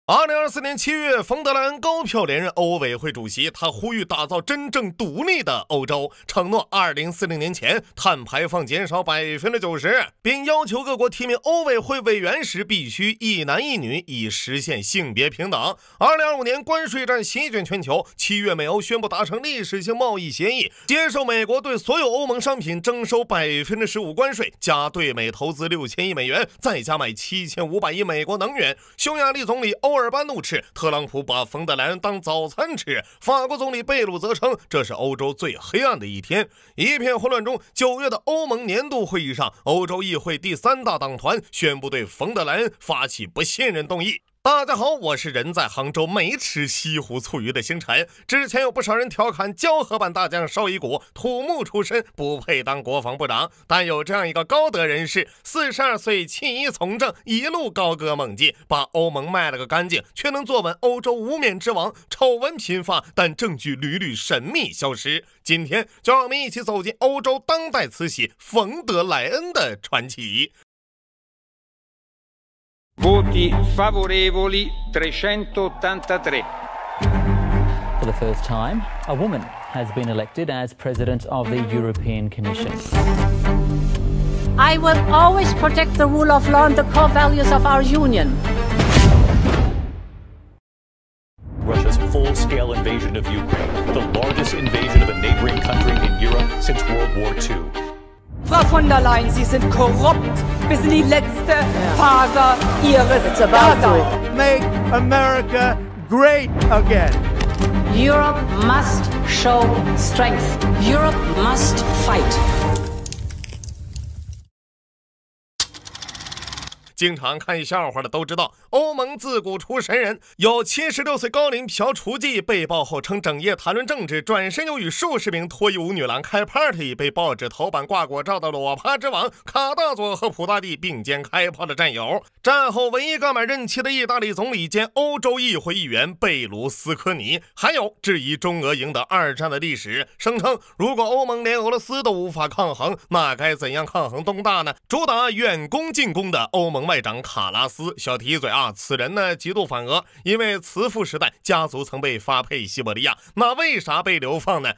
2024年7月，冯德莱恩高票连任欧委会主席，他呼吁打造真正独立的欧洲，承诺2040年前碳排放减少90%，并要求各国提名欧委会委员时必须一男一女，以实现性别平等。2025年关税战席卷全球，7月美欧宣布达成历史性贸易协议，接受美国对所有欧盟商品征收15%关税，加对美投资6000亿美元，再加买7500亿美国能源。匈牙利总理欧尔班怒斥特朗普把冯德莱恩当早餐吃，法国总理贝鲁则称这是欧洲最黑暗的一天。一片混乱中，9月的欧盟年度会议上，欧洲议会第3大党团宣布对冯德莱恩发起不信任动议。大家好，我是人在杭州没吃西湖醋鱼的星辰。之前有不少人调侃胶河版大将邵一谷土木出身，不配当国防部长，但有这样一个高德人士，42岁弃医从政，一路高歌猛进，把欧盟卖了个干净，却能坐稳欧洲无冕之王。丑闻频发，但证据屡屡神秘消失。今天就让我们一起走进欧洲当代慈禧冯德莱恩的传奇。Voti favorevoli 383. For the first time, a woman has been elected as president of the European Commission. I will always protect the rule of law and the core values of our union. Russia's full-scale invasion of Ukraine, the largest invasion of a neighboring country in Europe since World War II. Frau von der Leyen, Sie sind korrupt bis in die letzte Faser Ihres Daseins. Make America great again. Europe must show strength. Europe must fight. 经常看笑话的都知道，欧盟自古出神人，有76岁高龄嫖雏妓，被曝后称整夜谈论政治，转身又与数十名脱衣舞女郎开 party， 被报纸头版挂果照的裸趴之王卡大佐和普大帝并肩开炮的战友，战后唯一干满任期的意大利总理兼欧洲议会议员贝卢斯科尼，还有质疑中俄赢得2战的历史，声称如果欧盟连俄罗斯都无法抗衡，那该怎样抗衡东大呢？主打远攻近攻的欧盟外长卡拉斯小提一嘴啊，此人呢极度反俄，因为慈父时代家族曾被发配西伯利亚，那为啥被流放呢？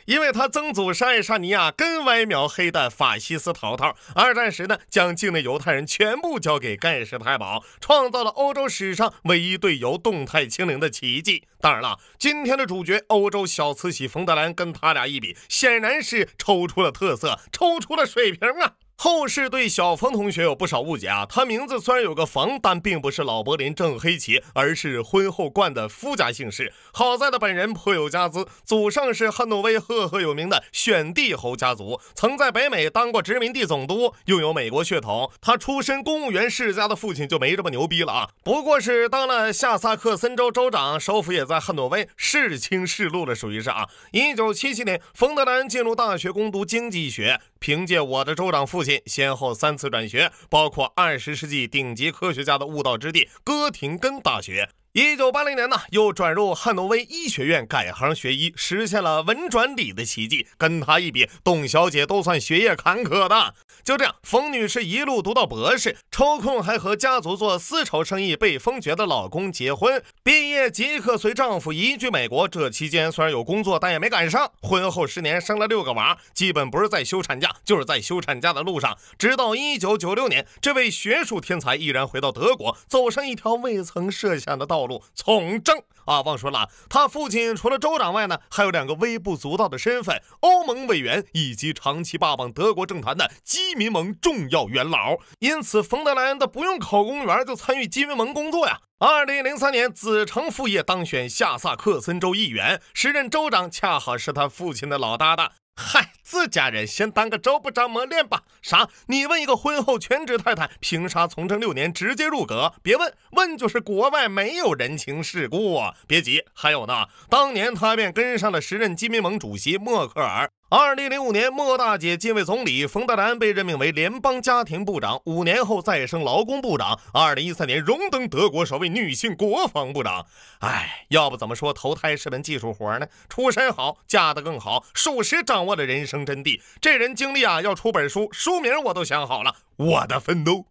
因为他曾祖是爱沙尼亚根歪苗黑的法西斯头头，2战时呢将境内犹太人全部交给盖世太保，创造了欧洲史上唯一对犹动态清零的奇迹。当然了，今天的主角欧洲小慈禧冯德莱恩跟他俩一比，显然是抽出了特色，抽出了水平啊。后世对小冯同学有不少误解啊，他名字虽然有个冯，但并不是老柏林郑黑旗，而是婚后冠的夫家姓氏。好在的本人颇有家资，祖上是汉诺威赫赫有名的选帝侯家族，曾在北美当过殖民地总督，又有美国血统。他出身公务员世家的父亲就没这么牛逼了啊，不过是当了下萨克森州州长，首府也在汉诺威，世卿世禄了属于是啊。1977年，冯德莱恩进入大学攻读经济学，凭借我的州长父亲先后3次转学，包括20世纪顶级科学家的悟道之地哥廷根大学。1980年呢，又转入汉诺威医学院改行学医，实现了文转理的奇迹。跟他一比，董小姐都算学业坎坷的。就这样，冯女士一路读到博士，抽空还和家族做丝绸生意被封爵的老公结婚，毕业即刻随丈夫移居美国。这期间虽然有工作，但也没赶上。婚后10年生了6个娃，基本不是在休产假，就是在休产假的路上。直到1996年，这位学术天才毅然回到德国，走上一条未曾设想的道路，从政啊。忘说了，他父亲除了州长外呢，还有2个微不足道的身份：欧盟委员以及长期霸榜德国政坛的基民盟重要元老。因此，冯德莱恩的不用考公务员就参与基民盟工作呀。2003年，子承父业当选下萨克森州议员，时任州长恰好是他父亲的老搭档。嗨，自家人先当个州部长磨练吧。啥？你问一个婚后全职太太，凭啥从政6年直接入阁？别问，问就是国外没有人情世故啊。别急，还有呢，当年他便跟上了时任基民盟主席默克尔。2005年，莫大姐继位总理，冯德莱恩被任命为联邦家庭部长，5年后再升劳工部长。2013年荣登德国首位女性国防部长。要不怎么说投胎是门技术活呢？出身好，嫁得更好，属实掌握了人生真谛。这人经历啊，要出本书，书名我都想好了，我的奋斗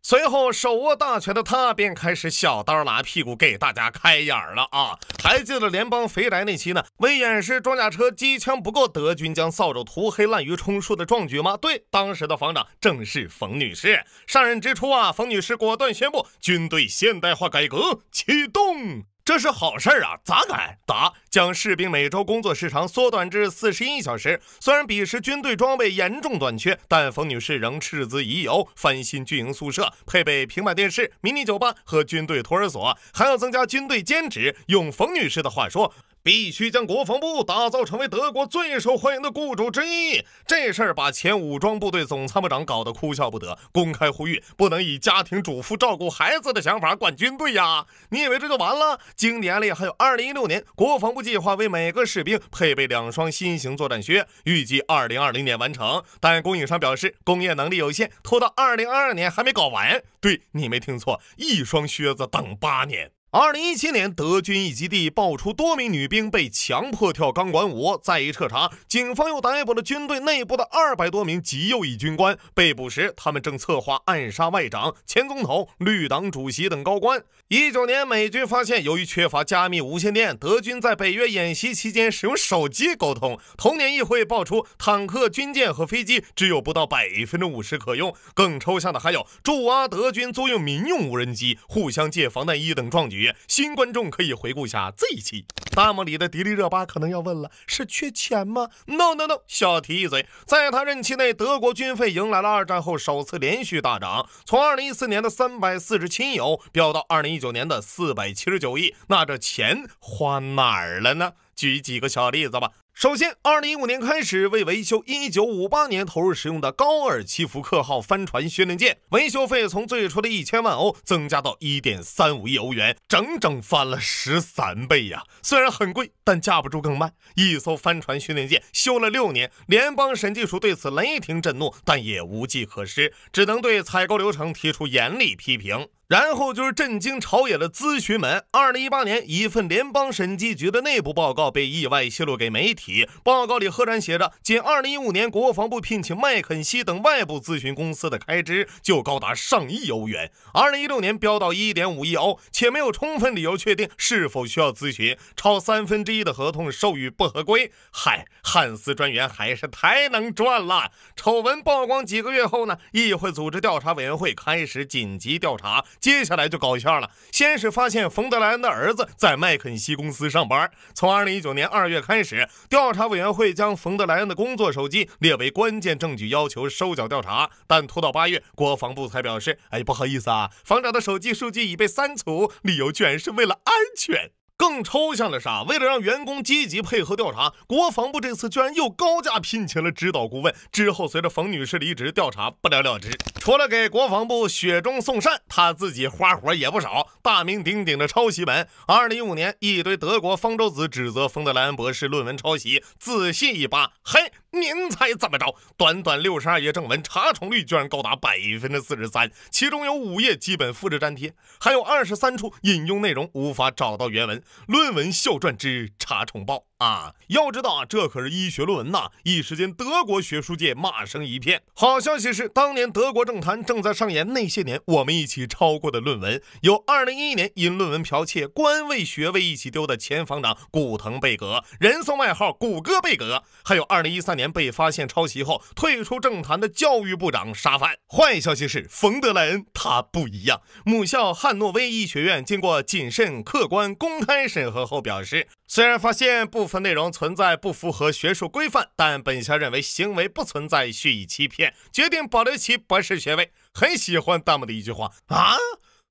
随后手握大权的他便开始小刀拉屁股给大家开眼了啊！还记得联邦肥宅那期呢？为掩饰装甲车机枪不够，德军将扫帚涂黑滥竽充数的壮举吗？对，当时的防长正是冯女士。上任之初啊，冯女士果断宣布军队现代化改革启动。这是好事啊！咋改？答：将士兵每周工作时长缩短至41小时。虽然彼时军队装备严重短缺，但冯女士仍斥资已有翻新军营宿舍，配备平板电视、迷你酒吧和军队托儿所，还要增加军队兼职。用冯女士的话说，必须将国防部打造成为德国最受欢迎的雇主之一。这事儿把前武装部队总参谋长搞得哭笑不得，公开呼吁不能以家庭主妇照顾孩子的想法管军队呀！你以为这就完了？经典里还有2016年，国防部计划为每个士兵配备2双新型作战靴，预计2020年完成。但供应商表示工业能力有限，拖到2022年还没搞完。对，你没听错，1双靴子等8年。2017年，德军一基地爆出多名女兵被强迫跳钢管舞。再一彻查，警方又逮捕了军队内部的200多名极右翼军官。被捕时，他们正策划暗杀外长、前总统、绿党主席等高官。19年，美军发现由于缺乏加密无线电，德军在北约演习期间使用手机沟通。同年，议会爆出坦克、军舰和飞机只有不到50%可用。更抽象的还有驻阿德军租用民用无人机，互相借防弹衣等壮举。新观众可以回顾下这一期。弹幕里的迪丽热巴可能要问了，是缺钱吗？ No， 小提一嘴，在他任期内，德国军费迎来了2战后首次连续大涨，从2014年的347亿欧飙到2019年的479亿。那这钱花哪儿了呢？举几个小例子吧。首先，2015年开始为维修1958年投入使用的高尔基福克号帆船训练舰，维修费从最初的1000万欧增加到1.35亿欧元，整整翻了13倍呀！虽然很贵，但架不住更慢。一艘帆船训练舰修了6年，联邦审计署对此雷霆震怒，但也无计可施，只能对采购流程提出严厉批评。然后就是震惊朝野的咨询们。2018年，一份联邦审计局的内部报告被意外泄露给媒体。报告里赫然写着，仅2015年国防部聘请麦肯锡等外部咨询公司的开支就高达上亿欧元。2016年飙到1.5亿欧，且没有充分理由确定是否需要咨询，超1/3的合同授予不合规。嗨，汉斯专员还是太能赚了。丑闻曝光几个月后呢，议会组织调查委员会开始紧急调查。接下来就搞笑了，先是发现冯德莱恩的儿子在麦肯锡公司上班。从2019年2月开始，调查委员会将冯德莱恩的工作手机列为关键证据，要求收缴调查。但拖到8月，国防部才表示，不好意思啊，房长的手机数据已被删除，理由居然是为了安全。更抽象的是为了让员工积极配合调查，国防部这次居然又高价聘请了指导顾问。之后随着冯女士离职，调查不了了之。除了给国防部雪中送炭，他自己花活也不少，大名鼎鼎的抄袭本。2015年，一堆德国方舟子指责冯德莱恩博士论文抄袭，仔细一扒，嘿，您猜怎么着？短短62页正文，查重率居然高达43%，其中有5页基本复制粘贴，还有23处引用内容无法找到原文。论文校传之查重报啊！要知道这可是医学论文呐！一时间，德国学术界骂声一片。好消息是，当年德国政坛正在上演那些年我们一起抄过的论文。有2011年因论文剽窃、官位学位一起丢的前防长古腾贝格，人送外号谷歌贝格；还有2013年被发现抄袭后退出政坛的教育部长沙范。坏消息是，冯德莱恩他不一样。母校汉诺威医学院经过谨慎、客观、公开审核后表示，虽然发现部分内容存在不符合学术规范，但本校认为行为不存在蓄意欺骗，决定保留其博士学位。很喜欢弹幕的一句话啊，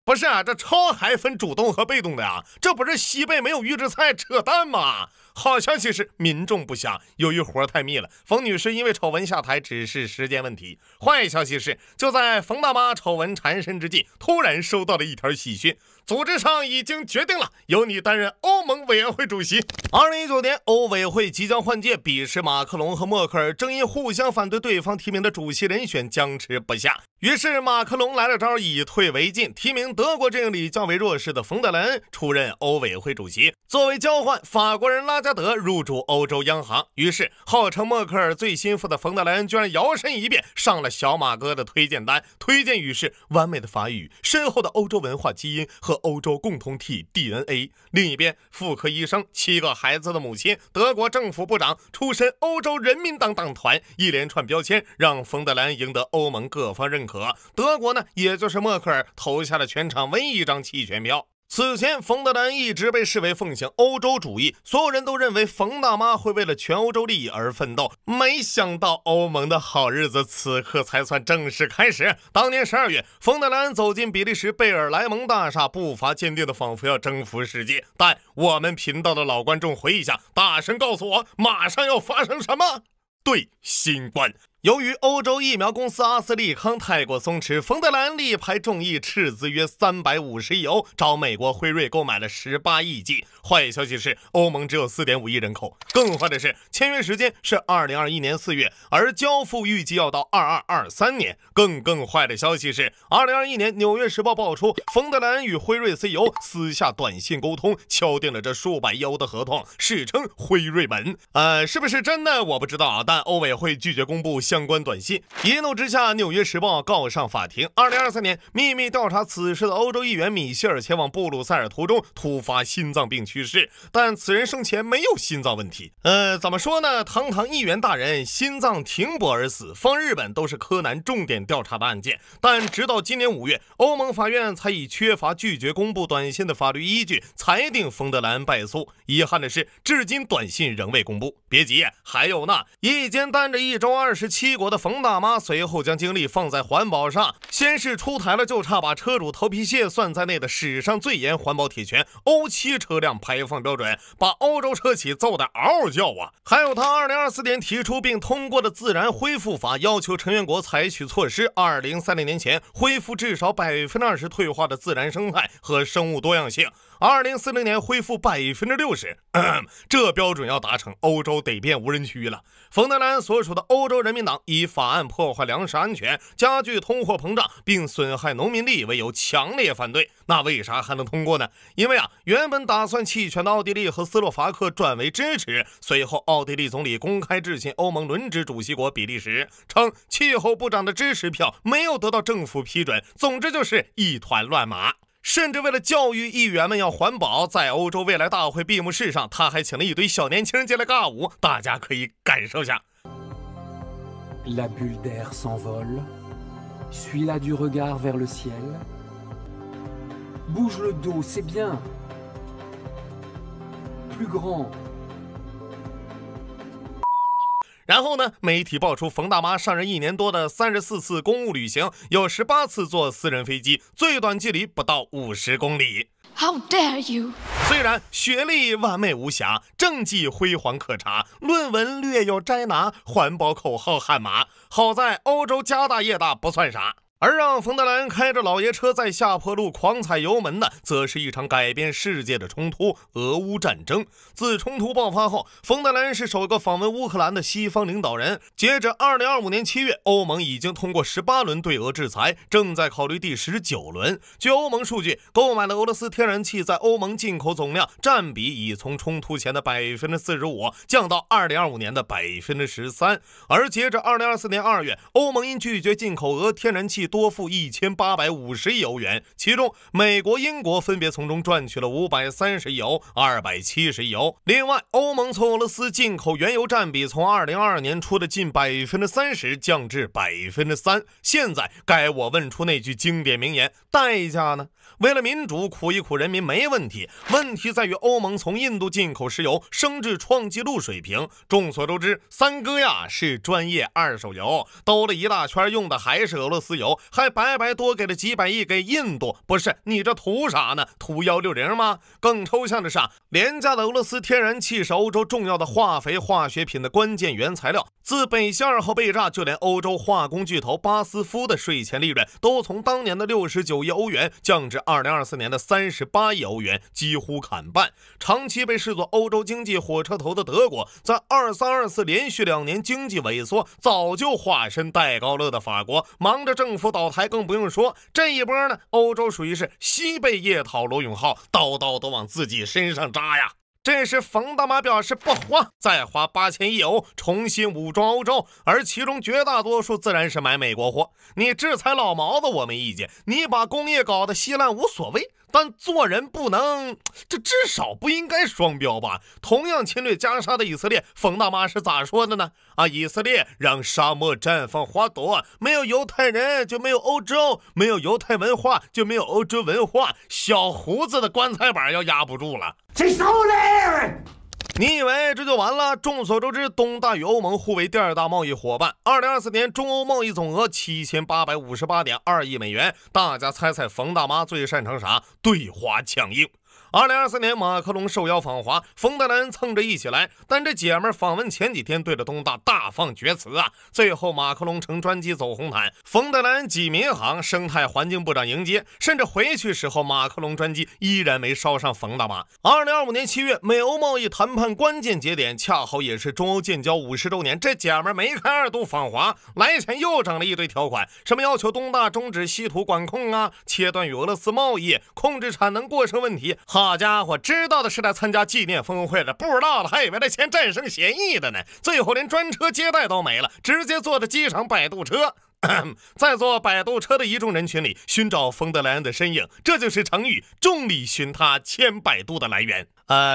不是这抄还分主动和被动的呀，这不是西贝没有预制菜扯淡吗？好消息是民众不想，由于活太密了，冯女士因为丑闻下台只是时间问题。坏消息是，就在冯大妈丑闻缠身之际，突然收到了一条喜讯，组织上已经决定了，由你担任欧盟委员会主席。2019年，欧委会即将换届，彼时马克龙和默克尔正因互相反对对方提名的主席人选僵持不下。于是马克龙来了招，以退为进，提名德国阵营里较为弱势的冯德莱恩出任欧委会主席，作为交换，法国人拉加德入驻欧洲央行。于是号称默克尔最心腹的冯德莱恩居然摇身一变上了小马哥的推荐单，推荐语是完美的法语、深厚的欧洲文化基因和欧洲共同体 DNA。 另一边，妇科医生、7个孩子的母亲、德国政府部长出身欧洲人民党党团，一连串标签让冯德莱恩赢得欧盟各方认可。德国呢，也就是默克尔投下了全场唯一一张弃权票。此前冯德莱恩一直被视为奉行欧洲主义，所有人都认为冯大妈会为了全欧洲利益而奋斗，没想到欧盟的好日子此刻才算正式开始。当年12月，冯德莱恩走进比利时贝尔莱蒙大厦，步伐坚定的仿佛要征服世界。但我们频道的老观众回忆一下，大声告诉我马上要发生什么？对，新冠。由于欧洲疫苗公司阿斯利康太过松弛，冯德莱恩力排众议斥资约350亿欧，找美国辉瑞购买了18亿剂。坏消息是欧盟只有4.5亿人口，更坏的是签约时间是2021年4月，而交付预计要到2223年。更坏的消息是2021年纽约时报爆出冯德莱恩与辉瑞 CEO 私下短信沟通，敲定了这数百亿欧的合同，史称辉瑞门。是不是真的我不知道，但欧委会拒绝公布相关短信。一怒之下，纽约时报告上法庭。2023年秘密调查此事的欧洲议员米歇尔前往布鲁塞尔途中突发心脏病去世，但此人生前没有心脏问题。怎么说呢？堂堂议员大人心脏停泊而死，放日本都是柯南重点调查的案件。但直到今年5月，欧盟法院才以缺乏拒绝公布短信的法律依据裁定冯德莱恩败诉。遗憾的是，至今短信仍未公布。别急，还有呢，一肩担着一周27国的冯大妈随后将精力放在环保上，先是出台了就差把车主头皮屑算在内的史上最严环保铁拳欧7车辆排放标准，把欧洲车企揍得嗷嗷叫啊！还有他2024年提出并通过的自然恢复法，要求成员国采取措施，2030年前恢复至少20%退化的自然生态和生物多样性，2040年恢复60%。这标准要达成，欧洲得变无人区了。冯德莱恩所属的欧洲人民党以法案破坏粮食安全、加剧通货膨胀并损害农民利益为由强烈反对。那为啥还能通过呢？因为原本打算弃权的奥地利和斯洛伐克转为支持。随后奥地利总理公开致信欧盟轮值主席国比利时，称气候部长的支持票没有得到政府批准。总之就是一团乱麻。甚至为了教育议员们要环保，在欧洲未来大会闭幕式上，他还请了一堆小年轻进来尬舞，大家可以感受下。 La bulle d'air s'envole, suis-la du regard vers le ciel. Bouge le dos, c'est bien. Plus grand. 然后呢，媒体爆出冯大妈上任1年多的34次公务旅行，有18次坐私人飞机，最短距离不到50公里。How dare you！ 虽然学历完美无瑕，政绩辉煌可查，论文略有摘拿，环保口号喊麻，好在欧洲家大业大不算啥。而让冯德莱恩开着老爷车在下坡路狂踩油门的，则是一场改变世界的冲突——俄乌战争。自冲突爆发后，冯德莱恩是首个访问乌克兰的西方领导人。截至2025年7月，欧盟已经通过18轮对俄制裁，正在考虑第19轮。据欧盟数据，购买的俄罗斯天然气在欧盟进口总量占比已从冲突前的45%降到2025年的13%。而截至2024年2月，欧盟因拒绝进口俄天然气多付1850亿欧元，其中美国、英国分别从中赚取了530亿欧、270亿欧。另外，欧盟从俄罗斯进口原油占比从2022年初的近30%降至3%。现在该我问出那句经典名言：代价呢？为了民主，苦一苦人民没问题，问题在于欧盟从印度进口石油升至创纪录水平。众所周知，三哥呀是专业二手油，兜了一大圈用的还是俄罗斯油，还白白多给了几百亿给印度，不是你这图啥呢？图160吗？更抽象的是，廉价的俄罗斯天然气是欧洲重要的化肥、化学品的关键原材料。自北溪2号被炸，就连欧洲化工巨头巴斯夫的税前利润都从当年的69亿欧元降至2024年的38亿欧元，几乎砍半。长期被视作欧洲经济火车头的德国，在23、24连续2年经济萎缩，早就化身戴高乐的法国，忙着政府口倒台更不用说，这一波呢，欧洲属于是西被夜讨罗永浩，刀刀都往自己身上扎呀。这时冯大妈表示不花，再花8000亿欧重新武装欧洲，而其中绝大多数自然是买美国货。你制裁老毛子我没意见，你把工业搞得稀烂无所谓，但做人不能，这至少不应该双标吧？同样侵略加沙的以色列，冯大妈是咋说的呢？以色列让沙漠绽放花朵，没有犹太人就没有欧洲，没有犹太文化就没有欧洲文化，小胡子的棺材板要压不住了。你以为这就完了？众所周知，东大与欧盟互为第2大贸易伙伴。2024年中欧贸易总额7858.2亿美元。大家猜猜冯大妈最擅长啥？对华强硬。2024年马克龙受邀访华，冯德兰蹭着一起来，但这姐们访问前几天对着东大大放厥词啊！最后马克龙乘专机走红毯，冯德兰挤民航，生态环境部长迎接，甚至回去时候马克龙专机依然没捎上冯大妈。2025年7月，美欧贸易谈判关键节点，恰好也是中欧建交50周年，这姐们没开2度访华，来前又整了一堆条款，什么要求东大终止稀土管控啊，切断与俄罗斯贸易，控制产能过剩问题。好家伙，知道的是来参加纪念峰会的，不知道的还以为来签战胜协议的呢。最后连专车接待都没了，直接坐着机场摆渡车。在坐摆渡车的一众人群里寻找冯德莱恩的身影，这就是成语众里寻他千百度的来源。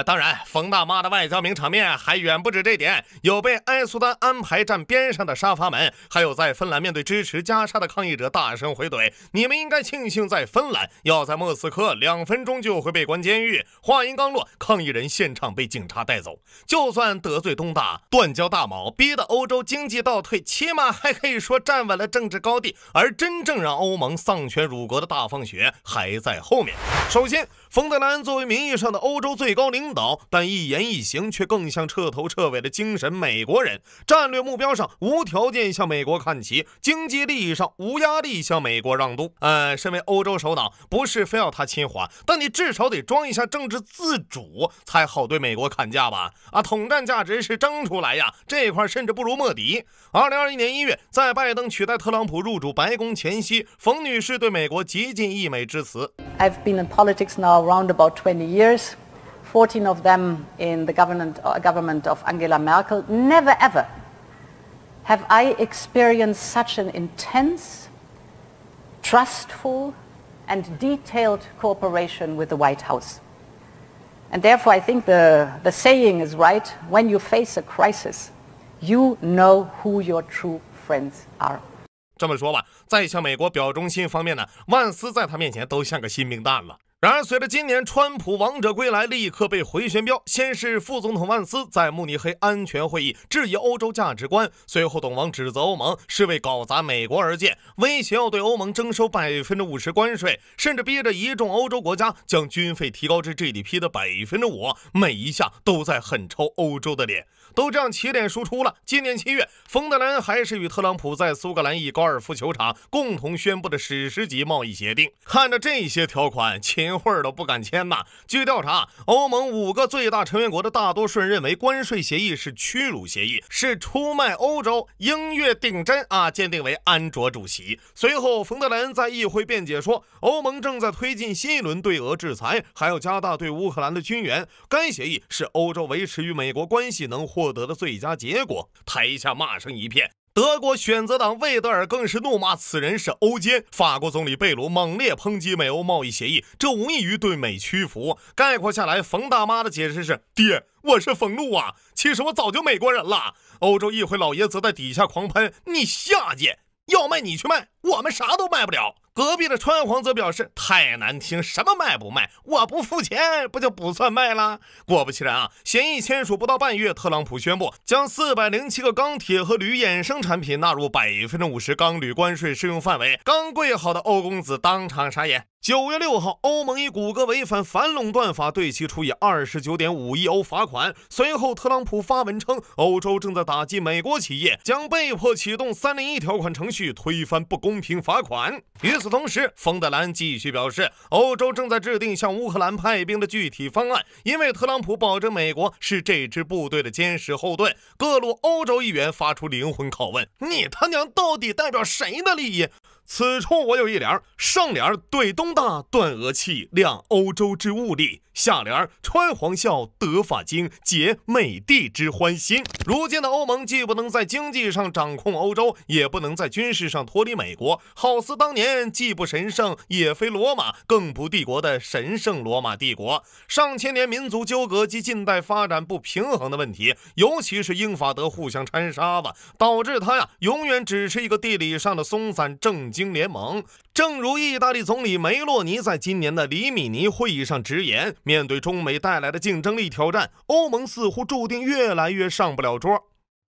当然冯大妈的外交名场面还远不止这点，有被埃苏丹安排站边上的沙发们，还有在芬兰面对支持加沙的抗议者大声回怼。你们应该庆幸在芬兰，要在莫斯科2分钟就会被关监狱。话音刚落，抗议人现场被警察带走。就算得罪东大，断交大毛，逼得欧洲经济倒退，起码还可以说站稳了政治高地，而真正让欧盟丧权辱国的大放血还在后面。首先，冯德兰作为名义上的欧洲最高领导，但一言一行却更像彻头彻尾的精神美国人。战略目标上无条件向美国看齐，经济利益上无压力向美国让渡。身为欧洲首脑，不是非要他亲华，但你至少得装一下政治自主，才好对美国砍价吧？统战价值是争出来呀，这块甚至不如莫迪。2021年1月，在拜登取代特朗普入主白宫前夕，冯女士对美国极尽溢美之词。I've been in politics now around about 20 years, 14 of them in the government of Angela Merkel. Never ever have I experienced such an intense, trustful, and detailed cooperation with the White House. And therefore, I think the saying is right. When you face a crisis, you know who your true friends are. 这么说吧，在向美国表忠心方面呢，万斯在他面前都像个新兵蛋了。然而随着今年川普王者归来，立刻被回旋镖。先是副总统万斯在慕尼黑安全会议质疑欧洲价值观，随后董王指责欧盟是为搞砸美国而建，威胁要对欧盟征收50%关税，甚至逼着一众欧洲国家将军费提高至 GDP 的5%，每一下都在狠抽欧洲的脸。都这样起点输出了，今年7月，冯德兰还是与特朗普在苏格兰一高尔夫球场共同宣布的史诗级贸易协定。看着这些条款，秦桧都不敢签呐。据调查，欧盟5个最大成员国的大多数人认为关税协议是屈辱协议，是出卖欧洲。英越顶针鉴定为安卓主席。随后，冯德兰在议会辩解说，欧盟正在推进新一轮对俄制裁，还要加大对乌克兰的军援。该协议是欧洲维持与美国关系能获得的最佳结果。台下骂声一片。德国选择党魏德尔更是怒骂此人是欧奸，法国总理贝鲁猛烈抨击美欧贸易协议，这无异于对美屈服。概括下来，冯大妈的解释是：爹，我是冯怒啊，其实我早就美国人了。欧洲议会老爷子在底下狂喷，你下贱，要卖你去卖，我们啥都卖不了。隔壁的川皇则表示，太难听，什么卖不卖，我不付钱不就不算卖了。果不其然协议签署不到半月，特朗普宣布将407个钢铁和铝衍生产品纳入50%钢铝关税适用范围。刚跪好的欧公子当场傻眼。9月6号，欧盟以谷歌违反反垄断法对其处以29.5亿欧罚款。随后，特朗普发文称，欧洲正在打击美国企业，将被迫启动301条款程序，推翻不公平罚款。与此同时，冯德兰继续表示，欧洲正在制定向乌克兰派兵的具体方案，因为特朗普保证美国是这支部队的坚实后盾。各路欧洲议员发出灵魂拷问：你他娘到底代表谁的利益？此处我有一联，上联对东大断俄气，亮欧洲之物力；下联穿黄孝得法经，解美帝之欢心。如今的欧盟既不能在经济上掌控欧洲，也不能在军事上脱离美国，好似当年既不神圣也非罗马更不帝国的神圣罗马帝国。上千年民族纠葛及近代发展不平衡的问题，尤其是英法德互相掺沙子，导致它永远只是一个地理上的松散政经联盟。正如意大利总理梅洛尼在今年的里米尼会议上直言，面对中美带来的竞争力挑战，欧盟似乎注定越来越上不了桌。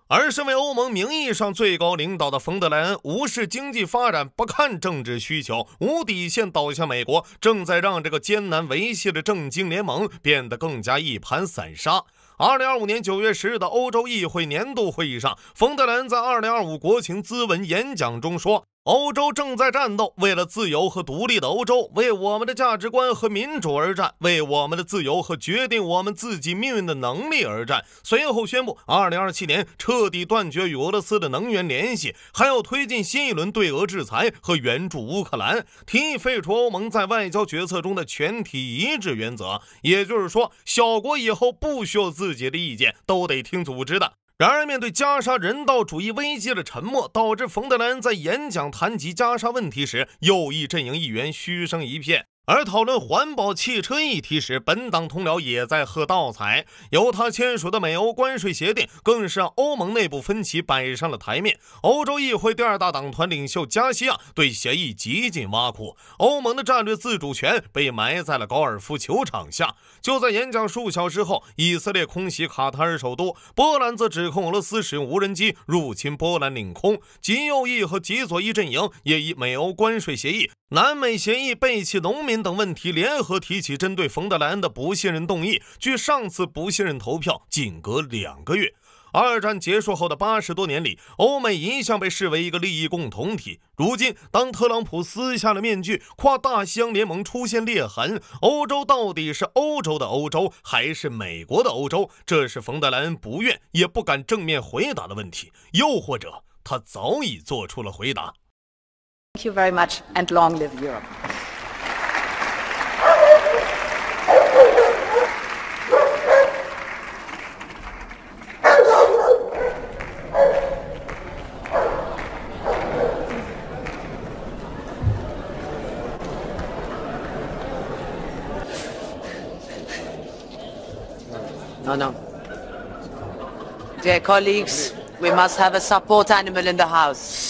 而身为欧盟名义上最高领导的冯德莱恩，无视经济发展，不看政治需求，无底线倒向美国，正在让这个艰难维系的政经联盟变得更加一盘散沙。2025年9月10日的欧洲议会年度会议上，冯德莱恩在2025国情咨文演讲中说，欧洲正在战斗，为了自由和独立的欧洲，为我们的价值观和民主而战，为我们的自由和决定我们自己命运的能力而战。随后宣布2027年彻底断绝与俄罗斯的能源联系，还要推进新一轮对俄制裁和援助乌克兰，提议废除欧盟在外交决策中的全体一致原则，也就是说，小国以后不需要自己的意见，都得听组织的。然而，面对加沙人道主义危机的沉默，导致冯德莱恩在演讲谈及加沙问题时，右翼阵营议员嘘声一片。而讨论环保汽车议题时，本党同僚也在喝倒彩。由他签署的美欧关税协定更是让欧盟内部分歧摆上了台面。欧洲议会第二大党团领袖加西亚对协议极尽挖苦，欧盟的战略自主权被埋在了高尔夫球场下。就在演讲数小时后，以色列空袭卡塔尔首都，波兰则指控俄罗斯使用无人机入侵波兰领空。极右翼和极左翼阵营也以美欧关税协议、南美协议、背弃农民等问题联合提起针对冯德莱恩的不信任动议。距上次不信任投票仅隔2个月。二战结束后的80多年里，欧美一向被视为一个利益共同体。如今，当特朗普撕下了面具，跨大西洋联盟出现裂痕，欧洲到底是欧洲的欧洲，还是美国的欧洲？这是冯德莱恩不愿也不敢正面回答的问题，又或者他早已做出了回答。Thank you very much, and long live Europe. No. Dear colleagues, we must have a support animal in the house.